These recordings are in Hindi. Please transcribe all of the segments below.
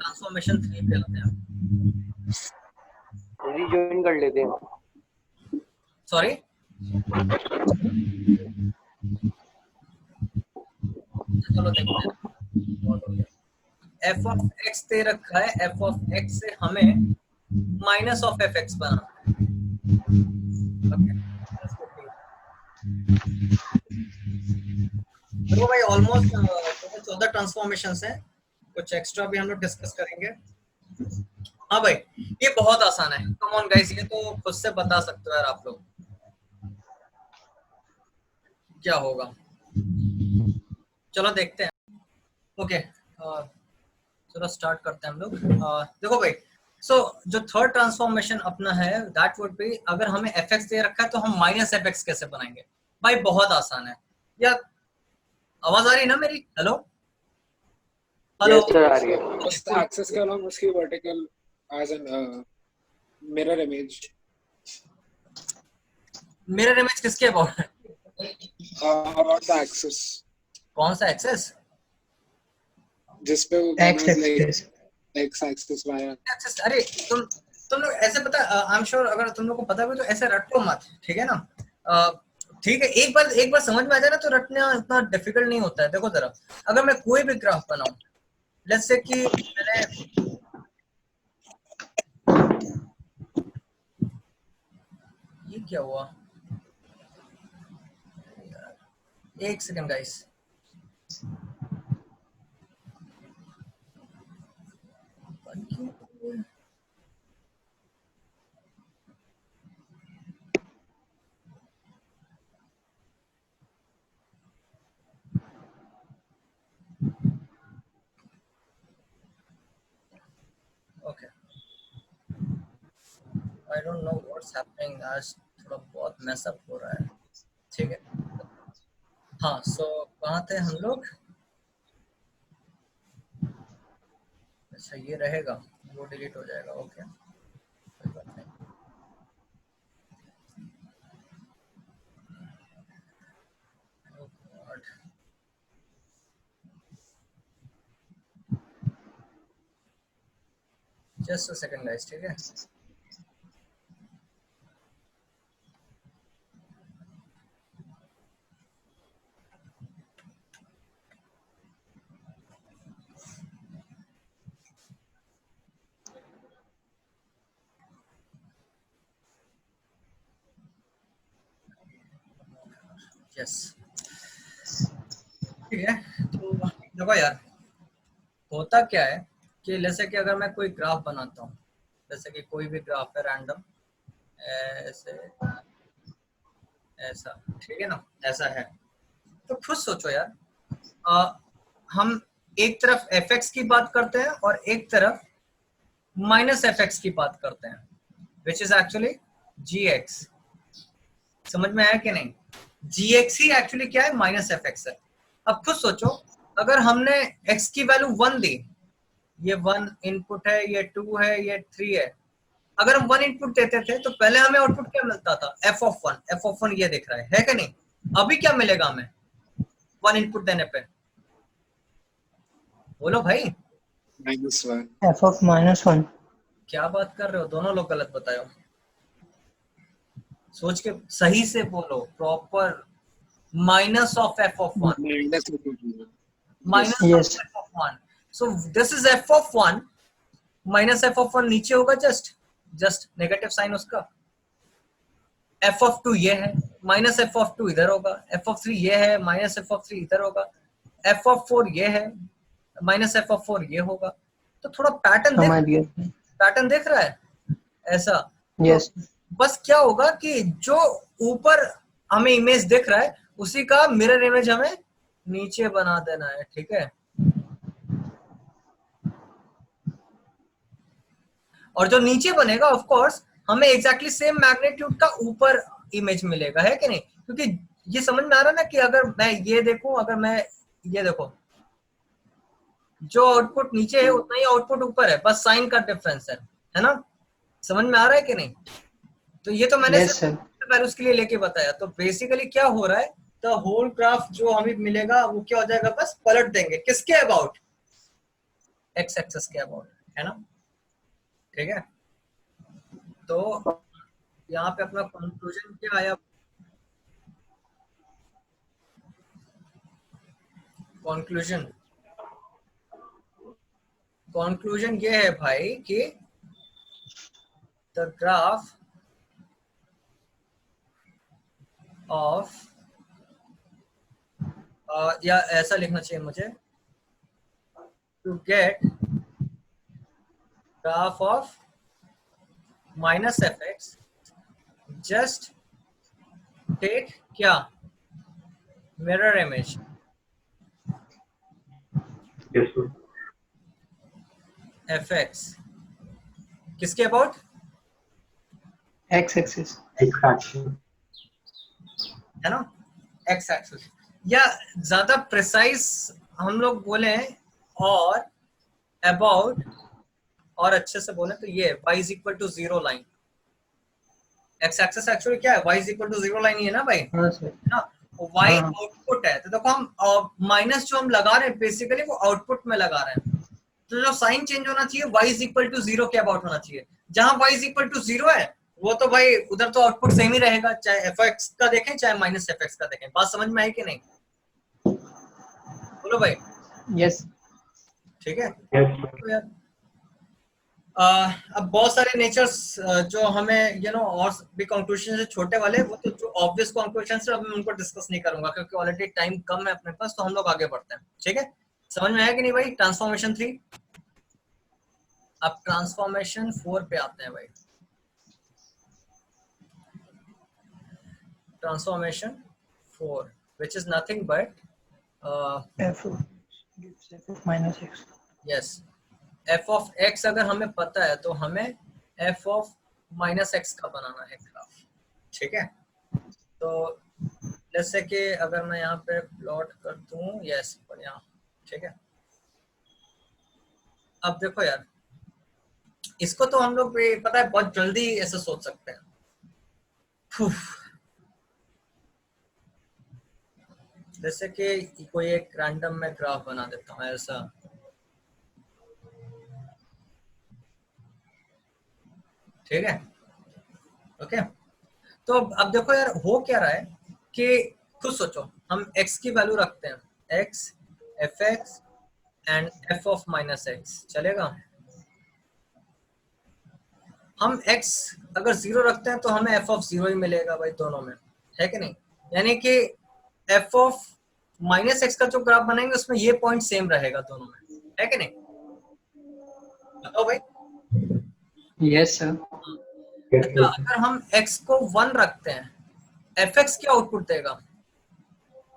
ट्रांसफॉर्मेशन 3 पे आते हैं। रिजॉइन कर लेते हैं। सॉरी, चलो देखते हैं। एफ ऑफ एक्स दे रखा है, एफ ऑफ एक्स से हमें माइनस ऑफ एफ एक्स बनाना है। देखो भाई ऑलमोस्ट 14 ट्रांसफॉर्मेशन है, कुछ एक्स्ट्रा भी हम लोग डिस्कस करेंगे। हाँ भाई ये बहुत आसान है, कम ऑन गाइस, ये तो खुद से बता सकते हो यार आप लोग क्या होगा। चलो देखते हैं। ओके चलो स्टार्ट करते हैं हम लोग। देखो भाई सो जो थर्ड ट्रांसफॉर्मेशन अपना है दैट वुड बी, अगर हमें एफ एक्स दे रखा है तो हम माइनस एफ एक्स कैसे बनाएंगे। भाई बहुत आसान है यार, आवाज आ रही है ना मेरी? Hello hello. यस सर, आ रही है। Just the axis के along उसकी vertical as an mirror image. Mirror image किसके अबाउट है? About the axis. कौन सा एक्सेस? जिस पे वो X axis. X axis Y axis. अरे तुम लोग ऐसे पता, आई एम श्योर अगर तुम लोग को पता है तो ऐसे रटो मत, ठीक है ना? ठीक है, एक बार समझ में आ जाए ना तो रटना इतना डिफिकल्ट नहीं होता है। देखो जरा, अगर मैं कोई भी ग्राफ बनाऊं, लेट्स से कि मैंने ये क्या हुआ, एक second guys. Okay I don't know what's happening, आज थोड़ा बहुत मैस अप हो रहा है। ठीक है हाँ, सो कहाँ थे हम लोग? अच्छा ये रहेगा, वो डिलीट हो जाएगा। ओके कोई बात नहीं। जस्ट अ सेकंड गाइस, ठीक है? यस ठीक है। तो देखो यार, होता क्या है कि जैसे कि अगर मैं कोई ग्राफ बनाता हूँ, जैसे कि कोई भी ग्राफ है रैंडम, ऐसे ऐसा, ठीक है ना, ऐसा है, तो खुद सोचो यार, हम एक तरफ एफ एक्स की बात करते हैं और एक तरफ माइनस एफ एक्स की बात करते हैं, which is actually g x. समझ में आया कि नहीं? जी एक्स ही एक्चुअली क्या है, माइनस एफ एक्स है। अब खुद सोचो, अगर हमने x की वैल्यू 1 दी, ये 1 इनपुट है, ये 2 है, ये 3 है, अगर हम 1 इनपुट देते थे तो पहले हमें आउटपुट क्या मिलता था? f of 1। f ऑफ 1 ये दिख रहा है कि नहीं? अभी क्या मिलेगा हमें 1 इनपुट देने पे? बोलो भाई। -1. F of -1. क्या बात कर रहे हो, दोनों लोग गलत बताओ, सोच के सही से बोलो proper. Minus of f of 1, minus Yes. Of f of 1। So this is f of 1 minus f of 1 नीचे होगा, जस्ट नेगेटिव साइन उसका। f ऑफ 2 ये है, माइनस f ऑफ 2 इधर होगा। f ऑफ 3 ये है, माइनस f ऑफ 3 इधर होगा। f ऑफ 4 ये है, माइनस f ऑफ 4 ये होगा। तो थोड़ा समझ गया। पैटर्न देख रहा है ऐसा? Yes. तो बस क्या होगा कि जो ऊपर हमें इमेज दिख रहा है उसी का मिरर इमेज हमें नीचे बना देना है, ठीक है? और जो नीचे बनेगा ऑफ कोर्स हमें एग्जैक्टली सेम मैग्नीट्यूड का ऊपर इमेज मिलेगा, है कि नहीं? क्योंकि ये समझ में आ रहा है ना कि अगर मैं ये देखूं, अगर मैं ये देखो, जो आउटपुट नीचे है उतना ही आउटपुट ऊपर है, बस साइन का डिफरेंस है ना? समझ में आ रहा है कि नहीं? तो ये तो मैंने Yes, sir. सिर्फ उसके लिए लेके बताया। तो बेसिकली क्या हो रहा है, तो होल ग्राफ जो हमें मिलेगा वो क्या हो जाएगा, बस पलट देंगे किसके अबाउट? एक्स एक्सेस के अबाउट, है ना? ठीक है, तो यहाँ पे अपना कंक्लूजन क्या आया? कंक्लूजन कंक्लूजन ये है भाई कि द ग्राफ ऑफ या ऐसा लिखना चाहिए मुझे, to get graph of minus f x just take क्या, mirror image. Yes, sir. F x किसके अबाउट? X axis. X-axis. है ना, एक्स एक्सिस, या ज्यादा प्रिसाइज हम लोग बोले और अबाउट, और अच्छे से बोले तो ये y is equal to zero line. X axis actually क्या है? y is equal to zero line ही है ना भाई, हाँ सर। है ना? y हाँ। आउटपुट है, तो देखो हम माइनस जो हम लगा रहे हैं बेसिकली वो आउटपुट में लगा रहे हैं, तो जो साइन चेंज होना चाहिए y is equal to zero के अबाउट होना चाहिए। जहां y is equal to zero है वो तो भाई उधर तो आउटपुट सेम ही रहेगा, चाहे fx का देखें चाहे माइनस fx का देखें। बात समझ में आई कि नहीं? बोलो भाई। Yes. ठीक है, Yes, sir. तो यार अब बहुत सारे नेचर्स जो हमें और भी कंक्लूजन से छोटे वाले, वो तो जो ऑब्वियस कंक्लूजन है अब मैं उनको डिस्कस नहीं करूंगा क्योंकि ऑलरेडी टाइम कम है अपने पास, तो हम लोग आगे बढ़ते हैं। ठीक है, समझ में आया कि नहीं भाई? ट्रांसफॉर्मेशन 3। अब ट्रांसफॉर्मेशन 4 पे आते हैं भाई। Transformation 4 which is nothing but F gives F of minus X. yes, f of x अगर हमें पता है तो हमें f of minus x का बनाना है ग्राफ। ठीक है, तो जैसे कि अगर मैं यहाँ पे प्लॉट कर दूं, यस पर यहाँ, ठीक है। अब देखो यार, इसको तो हम लोग भी पता है बहुत जल्दी ऐसे सोच सकते हैं। फुफ। जैसे कि कोई एक रैंडम में ग्राफ बना देता हूँ ऐसा, ठीक है, ओके। तो अब देखो यार हो क्या रहा है कि खुद सोचो, हम x की वैल्यू रखते हैं, x F x and F of minus x, चलेगा? हम x अगर जीरो रखते हैं तो हमें f ऑफ जीरो ही मिलेगा भाई दोनों में, है कि नहीं? यानी कि f ऑफ माइनस एक्स का जो ग्राफ बनाएंगे उसमें ये पॉइंट सेम रहेगा दोनों में, है कि नहीं? बताओ भाई। Yes sir. Yes, अच्छा, sir. अगर हम x को 1 रखते हैं, एफ एक्स क्या आउटपुट देगा?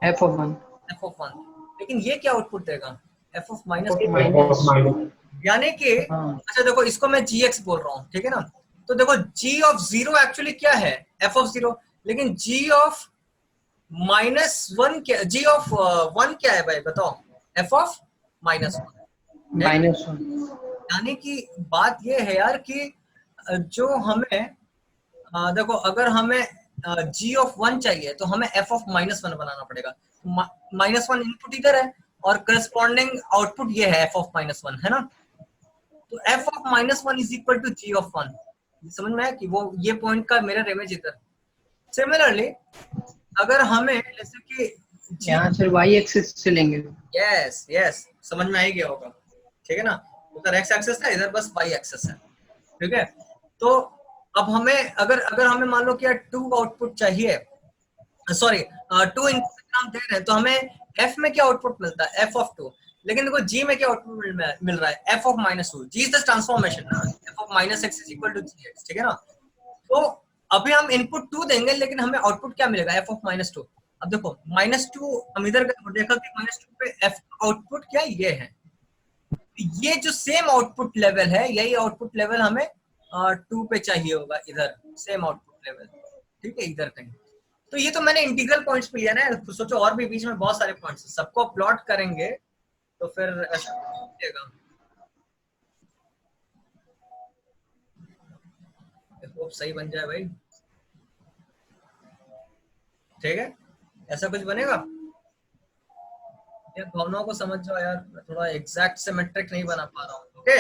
F of 1. F of 1। लेकिन ये क्या आउटपुट देगा? F of minus. F of F of minus. minus. यानी कि हाँ. अच्छा देखो, इसको मैं gx बोल रहा हूँ, ठीक है ना? तो देखो g ऑफ जीरो एक्चुअली क्या है? f of zero. लेकिन g ऑफ माइनस वन क्या, g ऑफ वन क्या है भाई बताओ? f of minus one. Minus 1. यानी कि बात ये है यार कि जो हमें देखो अगर हमें g ऑफ वन चाहिए तो हमें f ऑफ माइनस वन बनाना पड़ेगा। माइनस वन इनपुट इधर है और करस्पॉन्डिंग आउटपुट ये है f ऑफ माइनस वन, है ना? तो f of minus one is equal to g of one. समझ में आया कि वो ये पॉइंट का मिरर इमेज इधर। सिमिलरली अगर हमें जैसे कि यहाँ से Y axis से लेंगे. यस यस, समझ में आ ही गया होगा, ठीक है ना? उधर x एक्सिस है, इधर बस y एक्सिस है, ठीक है? तो अब हमें अगर अगर हमें मान लो कि यार 2 आउटपुट चाहिए, सॉरी 2 इनपुट हम दे रहे हैं, तो हमें f में क्या आउटपुट मिलता है? f of 2। लेकिन देखो g में क्या आउटपुट मिल रहा है? f of minus 2। g is the transformation ना, f of minus x is equal to gx, ठीक है ना? तो अभी हम इनपुट 2 देंगे लेकिन हमें आउटपुट क्या मिलेगा? f of minus 2। अब देखो माइनस 2 हम इधर देखा कि माइनस 2 पे f आउटपुट क्या ये है, ये जो सेम आउटपुट लेवल है यही आउटपुट लेवल हमें 2 पे चाहिए होगा, इधर सेम आउटपुट लेवल, ठीक है, इधर कहीं। तो ये तो मैंने इंटीग्रल पॉइंट्स पे लिया ना, सोचो और भी बीच में बहुत सारे पॉइंट्स हैं, सबको प्लॉट करेंगे तो फिर ऐसा मिलेगा। होप सही बन जाए भाई, ठीक है? ऐसा कुछ बनेगा? ये भावनाओं को समझ जाओ यार, मैं थोड़ा एग्जैक्ट सिमेट्रिक नहीं बना पा रहा हूँ। ओके,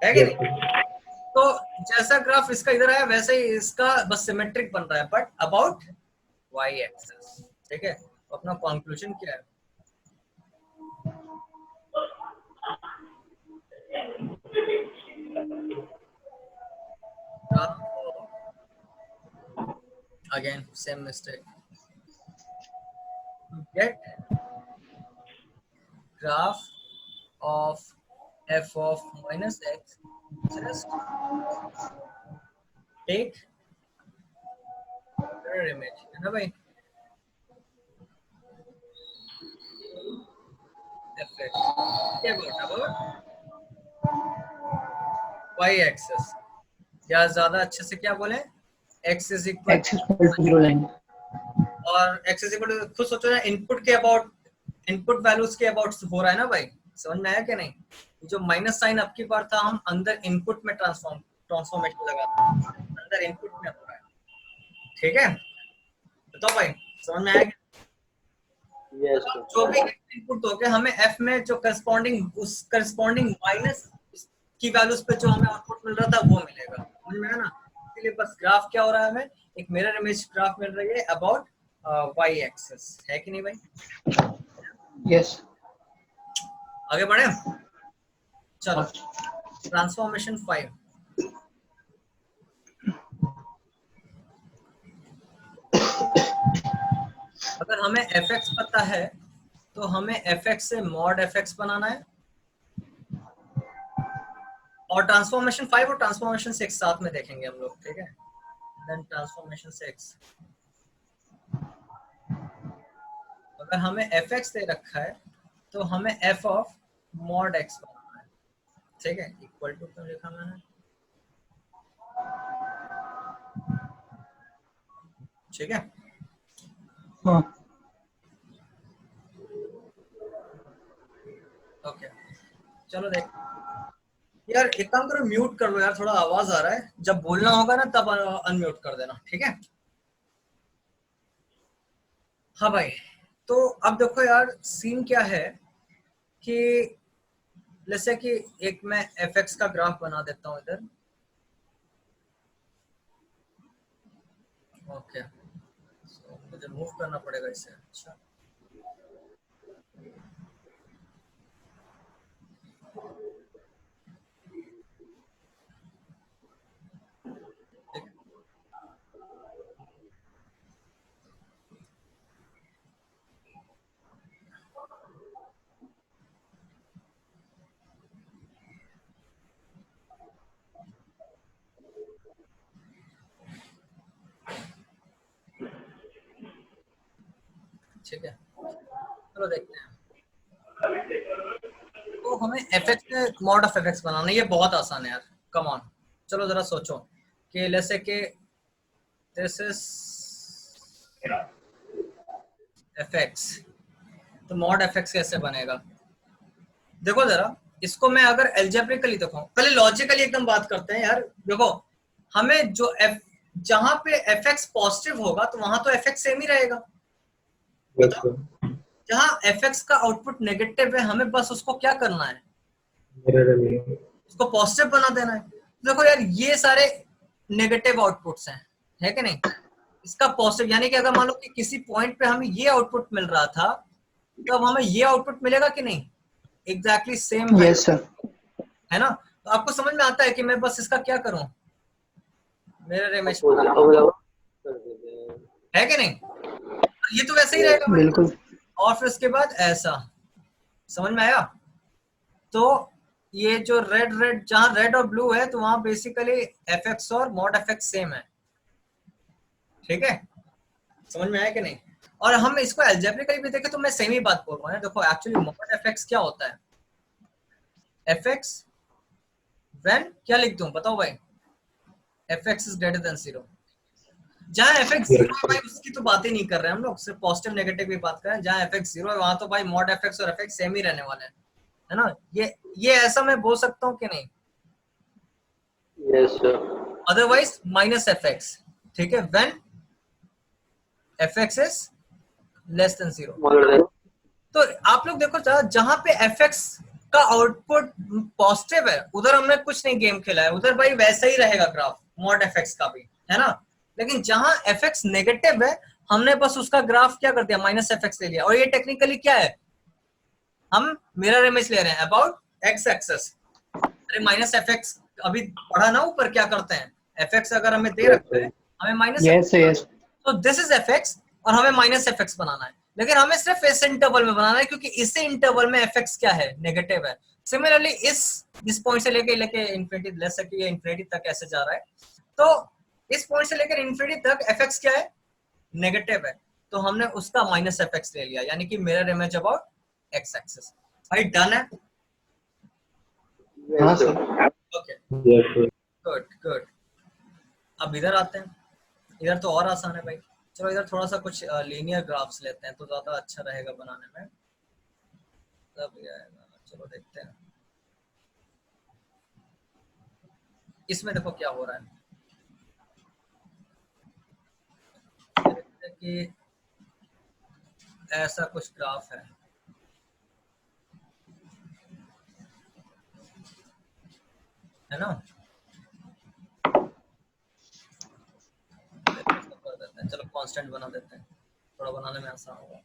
है कि Yes, नहीं? sir. तो जैसा ग्राफ इसका इधर आया वैसे ही इसका बस सिमेट्रिक बन रहा है, बट अबाउट वाई एक्सिस। ठीक है, तो अपना कंक्लूजन क्या है? Again same mistake, get graph of f of minus x, just take mirror image, है ना भाई? fx क्या about y axis, या ज्यादा अच्छे से क्या बोले, x is equal X is equal to 0 line. और x is equal to, खुद सोचो ना, इनपुट के अबाउट, इनपुट वैल्यूज के अबाउट हो रहा है ना भाई, समझ में आया कि नहीं? जो माइनस साइन अब की बार था, हम अंदर इनपुट में ट्रांसफॉर्मेशन लगाते हैं, अंदर इनपुट में हो रहा है। ठीक है, बताओ भाई, समझ में आया कि Yes, जो भी इनपुट हो गया, हमें f में जो करस्पॉन्डिंग, उस करस्पॉन्डिंग माइनस की वैल्यूज पे जो हमें आउटपुट मिल रहा था वो मिलेगा, समझ में आया ना? इसलिए बस ग्राफ क्या हो रहा है, हमें एक मिरर इमेज ग्राफ मिल रही है अबाउट y एक्सिस, है कि नहीं भाई? Yes. आगे बढ़े, चलो ट्रांसफॉर्मेशन 5। अगर हमें fx पता है तो हमें fx से मॉड fx बनाना है, और ट्रांसफॉर्मेशन 5 और ट्रांसफॉर्मेशन 6 साथ में देखेंगे हम लोग। ठीक है, देन ट्रांसफॉर्मेशन 6, अगर हमें fx दे रखा है तो हमें f ऑफ मॉड x बनाना है। ठीक है, इक्वल टू क्यों लिखा मैंने? ठीक है, हाँ. ओके, चलो देख यार, एक काम करो, म्यूट कर लो यार, थोड़ा आवाज आ रहा है, जब बोलना होगा ना तब अनम्यूट कर देना। ठीक है, हाँ भाई, तो अब देखो यार, सीन क्या है कि जैसे कि एक मैं fx का ग्राफ बना देता हूँ इधर। ओके, मुझे मूव करना पड़ेगा इसे। अच्छा, ठीक है, चलो देखते हैं। तो हमें fx से मॉड ऑफ fx बनाना है, ये बहुत आसान है यार, कम ऑन। चलो जरा सोचो कि जैसे कि दिस इज fx, तो मॉड fx कैसे बनेगा? देखो जरा, इसको मैं अगर एल्जेब्रिकली देखो, पहले लॉजिकली एकदम बात करते हैं यार। देखो, हमें जो जहां पे fx पॉजिटिव होगा तो वहां तो fx सेम ही रहेगा। Yes, sir. जहां fx का आउटपुट नेगेटिव है, हमें बस उसको क्या करना है, Mirror image. उसको पॉजिटिव बना देना है। देखो यार, ये सारे नेगेटिव आउटपुट्स हैं, है कि नहीं? इसका पॉजिटिव यानी कि अगर मान लो कि किसी पॉइंट पे हमें ये आउटपुट मिल रहा था, तो अब हमें ये आउटपुट मिलेगा कि नहीं? एग्जैक्टली सेम है, Yes, sir. है ना? तो आपको समझ में आता है कि मैं बस इसका क्या करूं, मिरर इमेज, है कि नहीं? ये तो वैसे ही रहेगा भाई। बिल्कुल. और फिर उसके बाद ऐसा, समझ में आया? तो ये जो रेड रेड, जहां रेड और ब्लू है, तो वहां बेसिकली fx और मॉड fx सेम है। ठीक है, समझ में आया कि नहीं? और हम इसको एल्जेब्रिकली भी देखें तो मैं सेम ही बात बोल रहा हूँ। देखो एक्चुअली मॉड fx क्या होता है, fx व्हेन क्या लिख दूं बताओ भाई, fx इज ग्रेटर देन 0। जहां fx 0 है भाई, उसकी तो बात ही नहीं कर रहे हैं हम लोग, सिर्फ पॉजिटिव नेगेटिव की बात कर रहे हैं। जहां fx 0 है वहां तो भाई मॉड fx और fx सेम ही रहने वाले हैं, है ना? ये ऐसा मैं बोल सकता हूँ कि नहीं? Yes, sir. Otherwise minus fx। ठीक है, when fx is less than 0। Smaller than. तो आप लोग देखो जहां पे fx का आउटपुट पॉजिटिव है उधर हमने कुछ नहीं गेम खेला है, उधर भाई वैसा ही रहेगा ग्राफ मॉड fx का भी, है ना। लेकिन जहां fx नेगेटिव है हमने बस उसका ग्राफ क्या कर दिया, माइनस fx ले लिया। और ये टेक्निकली क्या है, हम मिरर इमेज ले रहे हैं अबाउट x एक्सेस। अरे माइनस fx अभी पढ़ा ना ऊपर क्या करते हैं, fx अगर हमें दे रखा है हमें माइनस Yes, yes. तो दिस इज fx और हमें माइनस fx बनाना है, लेकिन हमें सिर्फ इस इंटरवल में बनाना है क्योंकि इसी इंटरवल में fx क्या है, नेगेटिव है। सिमिलरली इस पॉइंट से लेके इंफिनिटी, ले सके इंफिनिटी तक ऐसे जा रहा है, तो इस पॉइंट से लेकर इंफिनिटी तक fx क्या है, नेगेटिव है, तो हमने उसका माइनस fx ले लिया, यानी कि mirror image about x axis. भाई डन है, Yes, sir. Okay Yes, sir. Good good. अब इधर आते हैं, इधर तो और आसान है भाई। चलो इधर थोड़ा सा कुछ लीनियर ग्राफ्स लेते हैं तो ज्यादा अच्छा रहेगा बनाने में, तब ये आएगा। चलो देखते हैं इसमें, देखो क्या हो रहा है। देखते हैं कि ऐसा कुछ ग्राफ है ना। कर देते हैं, चलो कांस्टेंट बना देते हैं, थोड़ा बनाने में आसान होगा।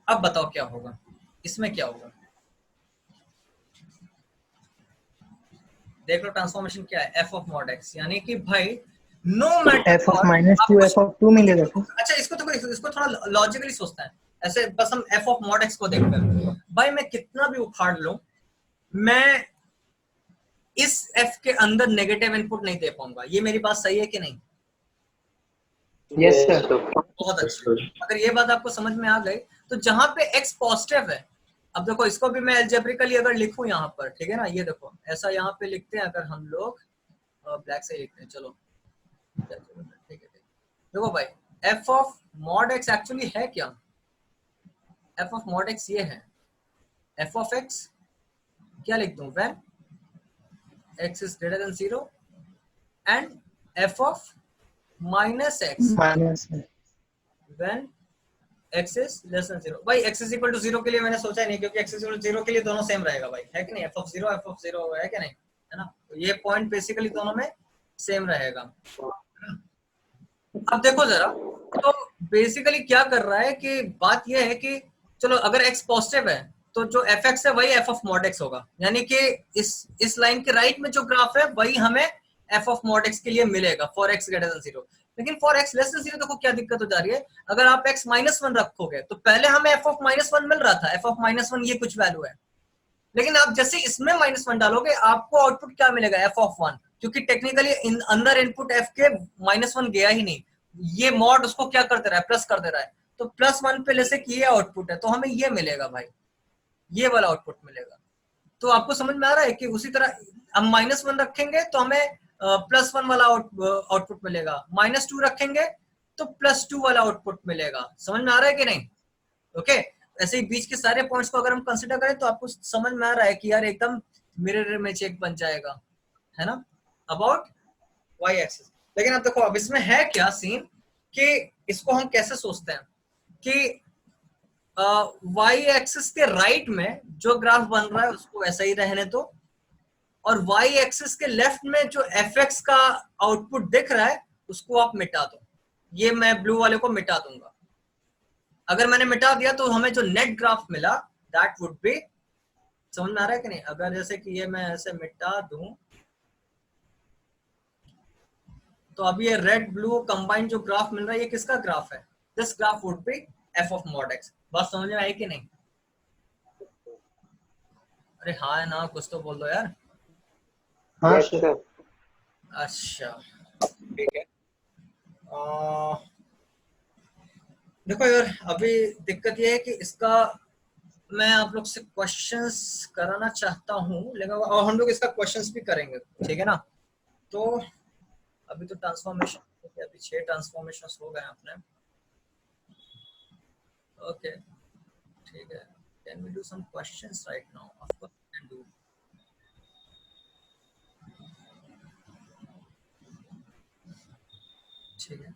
अब बताओ क्या होगा, इसमें क्या होगा, देख लो ट्रांसफॉर्मेशन क्या है, f ऑफ मॉड x, यानी कि भाई no matter F of minus 2, F of 2 मिलेगा सर। अच्छा इसको तो इसको थोड़ा लॉजिकली सोचता है ऐसे, बस हम f ऑफ मॉड x को देखकर, भाई मैं कितना भी उखाड़ लूं, मैं इस f के अंदर नेगेटिव इनपुट नहीं दे पाऊंगा। ये मेरी बात सही है कि नहीं? Yes, sir. बहुत अच्छा। अगर ये बात आपको समझ में आ गई तो जहां पे x पॉजिटिव है, अब देखो इसको भी मैं एल्जेब्रिकली अगर लिखूं यहाँ पर, ठीक है ना, ये देखो ऐसा यहाँ पे लिखते हैं अगर हम लोग, ब्लैक से लिखते हैं, चलो ठीक है। देखो भाई f of mod x actually है क्या, f ऑफ मॉड x ये है, f ऑफ x क्या लिख दूं, when x is greater than 0 and f of minus x Minus. when x is less than 0। भाई x is equal to 0 के लिए मैंने सोचा ही नहीं, क्योंकि x is equal to 0 के लिए दोनों सेम रहेगा भाई, है कि नहीं, f of 0 है कि नहीं, है ना। तो ये पॉइंट बेसिकली दोनों में सेम रहेगा। अब देखो जरा, तो बेसिकली क्या कर रहा है कि बात ये है कि चलो अगर x पॉजिटिव है तो जो fx है वही f ऑफ मॉड x होगा, यानी कि इस लाइन के राइट में जो ग्राफ है वही हमें f ऑफ मॉड x के लिए मिलेगा फॉर x ग्रेटर देन 0। लेकिन फॉर x लेस देन 0 देखो क्या दिक्कत हो जा रही है, अगर आप x -1 रखोगे तो पहले हमें f ऑफ -1 मिल रहा था, f ऑफ -1 ये कुछ वैल्यू है, लेकिन आप जैसे इसमें -1 डालोगे आपको आउटपुट क्या मिलेगा, f ऑफ 1, क्योंकि टेक्निकली अंदर इनपुट f के -1 गया ही नहीं, ये मॉड उसको क्या कर दे रहा है, प्लस कर दे रहा है, तो +1 पे जैसे कि ये आउटपुट है तो हमें ये मिलेगा भाई, ये वाला आउटपुट मिलेगा। तो आपको समझ में आ रहा है कि उसी तरह हम -1 रखेंगे तो हमें +1 वाला आउटपुट मिलेगा, -2 रखेंगे तो +2 वाला आउटपुट मिलेगा। समझ में आ रहा है कि नहीं? ओके, ऐसे ही बीच के सारे पॉइंट्स को अगर हम कंसिडर करें तो आपको समझ में आ रहा है कि यार एकदम मिरर इमेज एक बन जाएगा, है ना, अबाउट वाई एक्सिस। लेकिन अब देखो अब इसमें है क्या सीन कि इसको हम कैसे सोचते हैं कि वाई एक्सिस के राइट में जो ग्राफ बन रहा है उसको वैसा ही रहने दो, और वाई एक्सिस के लेफ्ट में जो एफ एक्स का आउटपुट दिख रहा है उसको आप मिटा दो। ये मैं ब्लू वाले को मिटा दूंगा। अगर मैंने मिटा दिया तो हमें जो नेट ग्राफ मिला दैट वुड बी, समझ में आ रहा है कि नहीं? अगर जैसे कि ये मैं ऐसे मिटा दूं तो अभी ये रेड ब्लू कंबाइंड जो ग्राफ मिल रहा है ये किसका ग्राफ है? This graph would be F of mod x. बात समझ में आई कि नहीं? अरे हाँ है ना, कुछ तो बोल दो यार। हाँ Yes, सर। sir. अच्छा ठीक है। देखो यार अभी दिक्कत ये है कि इसका मैं आप लोग से क्वेश्चंस कराना चाहता हूँ, लेकिन और हम लोग इसका क्वेश्चंस भी करेंगे, ठीक है ना। तो अभी तो ट्रांसफॉर्मेशन, अभी 6 ट्रांसफॉर्मेशंस हो गए अपने। ओके ठीक है, can we do some questions right now? Of course can do. ठीक है